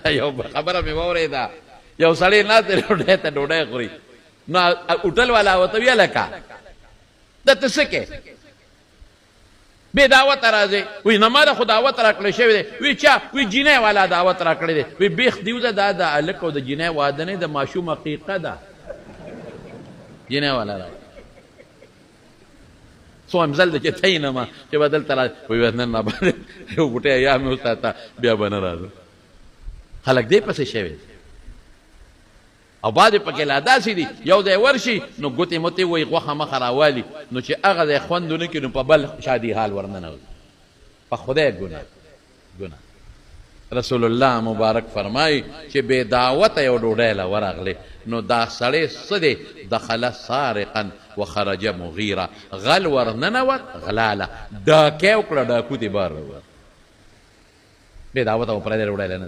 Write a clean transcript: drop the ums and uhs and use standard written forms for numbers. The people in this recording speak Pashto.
یو خبره مې واورېده، یو سړی ناست دی ډوډۍ ته ډوډۍ خوري، نو هوټل والا ورته ویل لکه دا ته څه کې بې دعوته راځې؟ وایي نه ما د خو دعوت راکړی شوی دی. وایي چا؟ وایي جینۍ والا دعوت راکړی دی. وایي بیخ دې وځه دا د هلک او د جینۍ واده نه د ماشوم عقیقه ده. جینۍ والا راځي څوم ځل دی چې ته یې نه ما چې به دلته راځي. وایي نن نه باندې یو بوټی یا مې وساته بیا به نه راځم. خلک دې پسې شوي دي او بعضې پکې لا داسې دي یو ځای ورشي نو ګوتې متې وایي غوښه مخه راوالي، نو چې هغه ځای خوند ونه کړي نو په بل شادي حال ورننوځي. په خدای ګناه. رسول الله مبارک فرمایي چې بې دعوته یو ډوډۍ له ورغلې نو دا سړی څه دی؟ دخله سارقا وخرج مغیره، غل ورننوت غلاله، ډاکۍ وکړه ډاکو دې بار راووت. بې دعوته و پردی ډوډۍ له نه